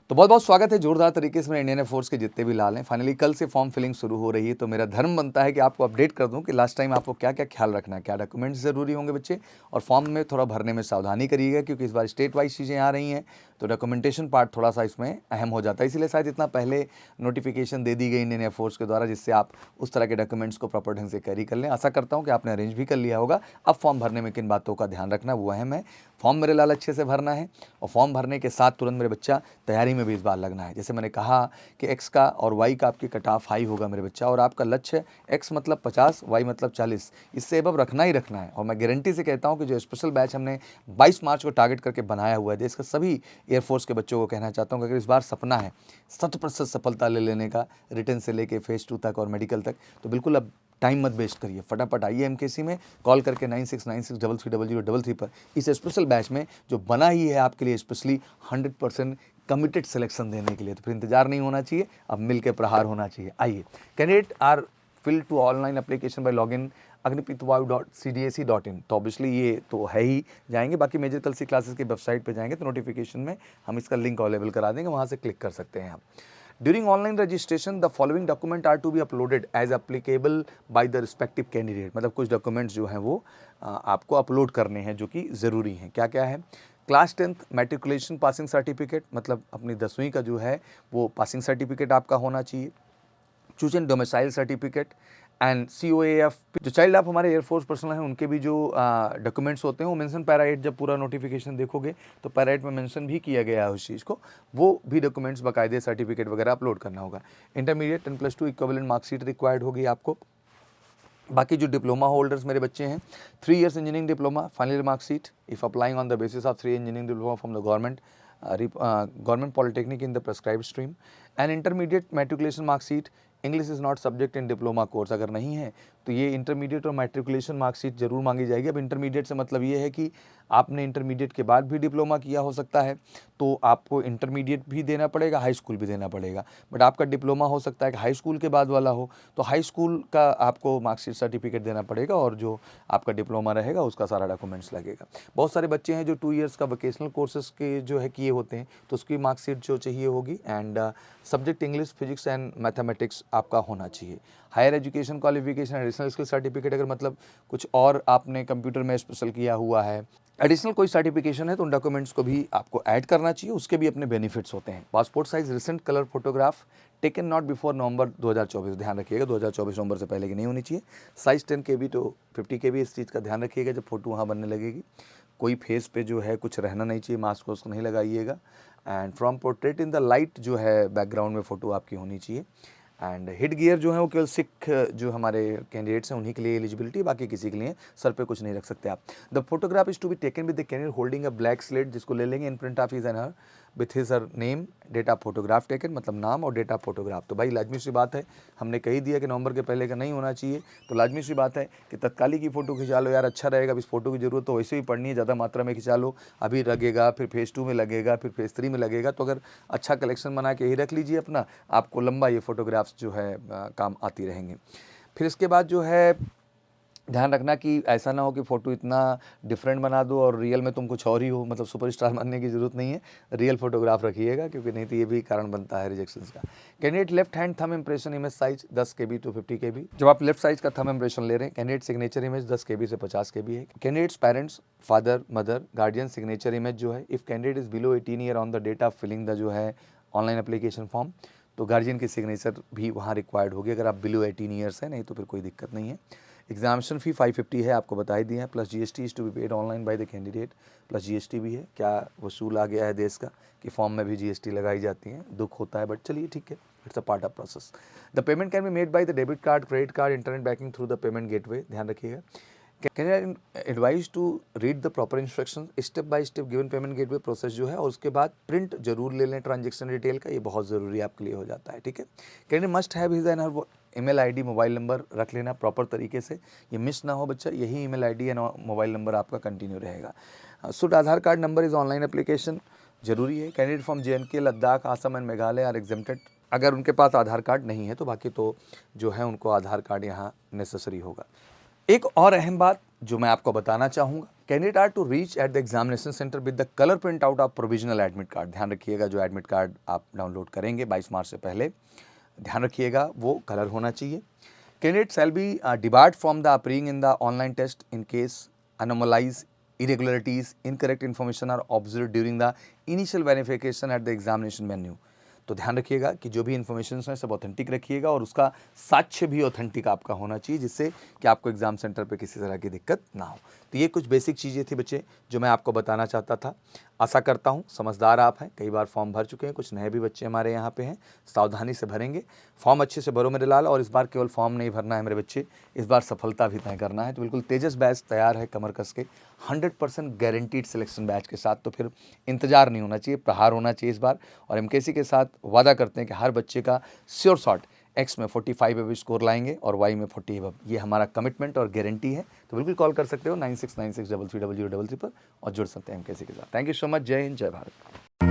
तो बहुत बहुत स्वागत है जोरदार तरीके से मेरे इंडियन एयरफोर्स के जितने भी लाल हैं। फाइनली कल से फॉर्म फिलिंग शुरू हो रही है, तो मेरा धर्म बनता है कि आपको अपडेट कर दूं कि लास्ट टाइम आपको क्या क्या ख्याल रखना है, क्या डॉक्यूमेंट्स ज़रूरी होंगे बच्चे, और फॉर्म में थोड़ा भरने में सावधानी करिएगा क्योंकि इस बार स्टेट वाइज चीज़ें आ रही हैं, तो डॉक्यूमेंटेशन पार्ट थोड़ा सा इसमें अहम हो जाता है। इसीलिए शायद इतना पहले नोटिफिकेशन दे दी गई इंडियन एयरफोर्स के द्वारा, जिससे आप उस तरह के डॉक्यूमेंट्स को प्रॉपर ढंग से कैरी कर लें। आशा करता हूँ कि आपने अरेंज भी कर लिया होगा। अब फॉर्म भरने में किन बातों का ध्यान रखना वो अहम है। फॉर्म मेरे लाल अच्छे से भरना है, और फॉर्म भरने के साथ तुरंत मेरे बच्चा तैयारी में भी इस बार लगना है। जैसे मैंने कहा कि एक्स का और वाई का आपकी कट ऑफ हाई होगा मेरे बच्चा, और आपका लक्ष्य एक्स मतलब 50, वाई मतलब 40, इससे एबव रखना ही रखना है। और मैं गारंटी से कहता हूं कि जो स्पेशल बैच हमने 22 मार्च को टारगेट करके बनाया हुआ है, देश के सभी एयरफोर्स के बच्चों को कहना चाहता हूं कि अगर इस बार सपना है 100% सफलता ले लेने का, रिटर्न से लेके फेज 2 तक और मेडिकल तक, तो बिल्कुल अब टाइम मत वेस्ट करिए, फटाफट आइए एमकेसी में, कॉल करके 9696330033 पर इस स्पेशल बैच में जो बना ही है आपके लिए स्पेशली 100% कमिटेड सिलेक्शन देने के लिए। तो फिर इंतजार नहीं होना चाहिए, अब मिल के प्रहार होना चाहिए। आइए, candidate are fill to online application by login agnipitvayu.cdac.in। तो ऑब्वियसली ये तो है ही, जाएंगे बाकी मेजर कल सी क्लासेस की वेबसाइट पे जाएंगे तो नोटिफिकेशन में हम इसका लिंक अवेलेबल करा देंगे, वहाँ से क्लिक कर सकते हैं आप। During online registration, the following document are to be uploaded as applicable by the respective candidate। मतलब कुछ डॉक्यूमेंट्स जो हैं वो आपको अपलोड करने हैं जो कि ज़रूरी हैं। क्या क्या है? Class 10th matriculation passing certificate, मतलब अपनी 10वीं का जो है वो पासिंग सर्टिफिकेट आपका होना चाहिए। Choose and domicile certificate and COAF। जो चाइल्ड आप हमारे एयरफोर्स पर्सनल हैं उनके भी जो डॉक्यूमेंट्स होते हैं वो मेंशन पैरा 8, जब पूरा नोटिफिकेशन देखोगे तो पैरा 8 में मेंशन भी किया गया है उस चीज़ को, वो भी डॉक्यूमेंट्स बाकायदे सर्टिफिकेट वगैरह अपलोड करना होगा। इंटरमीडिएट 10+2 इक्विवेलेंट मार्कशीट रिक्वायर्ड होगी आपको। बाकी जो डिप्लोमा होल्डर्स मेरे बच्चे हैं, 3 years engineering diploma final marksheet if applying on the basis of 3 engineering diploma from the government polytechnic in the prescribed stream and intermediate matriculation marksheet. English is not subject in diploma course, अगर नहीं है तो ये intermediate और matriculation marksheet जरूर मांगी जाएगी। अब इंटरमीडिएट से मतलब ये है कि आपने इंटरमीडिएट के बाद भी डिप्लोमा किया हो सकता है, तो आपको इंटरमीडिएट भी देना पड़ेगा, हाई स्कूल भी देना पड़ेगा। बट आपका डिप्लोमा हो सकता है कि हाई स्कूल के बाद वाला हो, तो हाई स्कूल का आपको मार्कशीट सर्टिफिकेट देना पड़ेगा, और जो आपका डिप्लोमा रहेगा उसका सारा डॉक्यूमेंट्स लगेगा। बहुत सारे बच्चे हैं जो 2 years का वोकेशनल कोर्सेज के जो है किए होते हैं, तो उसकी मार्कशीट जो चाहिए होगी। And subject English, physics and mathematics आपका होना चाहिए। Higher education qualification additional skill certificate, अगर मतलब कुछ और आपने कंप्यूटर में स्पेशल किया हुआ है, एडिशनल कोई सर्टिफिकेशन है, तो उन डॉक्यूमेंट्स को भी आपको ऐड करना चाहिए, उसके भी अपने बेनिफिट्स होते हैं। Passport size recent colour photograph taken not before November 2024, ध्यान रखिएगा 2024 नवंबर से पहले की नहीं होनी चाहिए। साइज 10 KB to 50 KB, इस चीज़ का ध्यान रखिएगा जब फोटो वहाँ बनने लगेगी। कोई फेस पे जो है कुछ रहना नहीं चाहिए, मास्क वास्क नहीं लगाइएगा। And from portrait in the light जो है बैकग्राउंड में फ़ोटो आपकी होनी चाहिए। एंड हेड गियर जो है वो केवल सिख जो हमारे कैंडिडेट्स हैं उन्हीं के लिए एलिजिबिलिटी, बाकी किसी के लिए सर पे कुछ नहीं रख सकते आप। The photograph is to be taken with the candidate holding a black slate, जिसको ले लेंगे in print of his and her with his her name, date of photograph taken, मतलब नाम और डेट ऑफ फोटोग्राफ। तो भाई लाजमी सी बात है, हमने कही दिया कि नवंबर के पहले का नहीं होना चाहिए, तो लाजमी सी बात है कि तत्काली की फ़ोटो खिंचा लो यार, अच्छा रहेगा। अब इस फोटो की ज़रूरत तो वैसे ही पड़नी है, ज़्यादा मात्रा में खिंचा लो, अभी लगेगा, फिर फेज़ 2 में लगेगा, फिर फेज़ 3 में लगेगा। तो अगर अच्छा कलेक्शन बना के ही रख लीजिए अपना, आपको लंबा ये फोटोग्राफ्स जो है काम आती रहेंगे। फिर इसके बाद जो है ध्यान रखना कि ऐसा ना हो कि फ़ोटो इतना डिफरेंट बना दो और रियल में तुम कुछ और ही हो, मतलब सुपरस्टार बनने की ज़रूरत नहीं है, रियल फोटोग्राफ रखिएगा, क्योंकि नहीं तो ये भी कारण बनता है रिजेक्शंस का। Candidate left hand thumb impression image size 10 KB to 50 KB। जब आप लेफ्ट साइज का थंब इंप्रेशन ले रहे हैं, कैंडिडेट सिग्नेचर इमेज 10 KB से 50 KB है। Candidates parents, father, mother, guardian signature image जो है, if candidate is below 18 year on the date of filling the जो है ऑनलाइन एप्लीकेशन फॉर्म, तो गार्जियन की सिग्नेचर भी वहाँ रिक्वायर्ड होगी अगर आप बिलो 18 ईयर्स हैं, नहीं तो फिर कोई दिक्कत नहीं है। एग्जामिनेशन फ़ी 550 है, आपको बता ही दिया है, plus GST is to be paid online by the candidate, plus GST भी है। क्या वसूल आ गया है देश का कि फॉर्म में भी GST लगाई जाती है, दुख होता है, बट चलिए ठीक है, it's a part of process. The payment can be made by the debit card, credit card, internet banking through the payment gateway, ध्यान रखिएगा। Can I advise to read the proper instruction, step by step given payment gateway process जो है, और उसके बाद print जरूर ले लें ट्रांजेक्शन डिटेल का, ये बहुत ज़रूरी आपके लिए हो जाता है, ठीक है। Candidate must have his and her email ID, mobile number रख लेना प्रॉपर तरीके से, ये मिस ना हो बच्चा, यही email ID and mobile number आपका कंटिन्यू रहेगा। Should Aadhaar card number is online application, जरूरी है। Candidate from JNK, Ladakh, Assam and Meghalaya are exempted, अगर उनके पास आधार कार्ड नहीं है तो बाकी तो जो है उनको आधार कार्ड यहाँ नेसेसरी होगा। एक और अहम बात जो मैं आपको बताना चाहूँगा candidate are to reach at the examination centre with the colour print out of provisional admit card. ध्यान रखिएगा, जो एडमिट कार्ड आप डाउनलोड करेंगे 22 मार्च से पहले, ध्यान रखिएगा वो कलर होना चाहिए। Candidate shall be debarred from the appearing in the online test in case anomalies irregularities, incorrect information are observed during the initial verification at the examination venue। तो ध्यान रखिएगा कि जो भी इन्फॉर्मेशन है सब ऑथेंटिक रखिएगा और उसका साक्ष्य भी ऑथेंटिक आपका होना चाहिए, जिससे कि आपको एग्जाम सेंटर पे किसी तरह की दिक्कत ना हो। तो ये कुछ बेसिक चीज़ें थी बच्चे जो मैं आपको बताना चाहता था। आशा करता हूँ समझदार आप हैं, कई बार फॉर्म भर चुके हैं, कुछ नए भी बच्चे हमारे यहाँ पे हैं, सावधानी से भरेंगे फॉर्म, अच्छे से भरो मेरे लाल। और इस बार केवल फॉर्म नहीं भरना है मेरे बच्चे, इस बार सफलता भी तय करना है। तो बिल्कुल तेजस बैच तैयार है कमर कस के 100% गारंटीड सिलेक्शन बैच के साथ। तो फिर इंतजार नहीं होना चाहिए, प्रहार होना चाहिए इस बार। और एमकेसी के साथ वादा करते हैं कि हर बच्चे का श्योर शॉट एक्स में 45 अभी स्कोर लाएंगे और वाई में 40 अब। ये हमारा कमिटमेंट और गारंटी है। तो बिल्कुल कॉल कर सकते हो 9696330033 पर और जुड़ सकते हैं एमकेसी के साथ। Thank you so much. जय हिंद, जय भारत।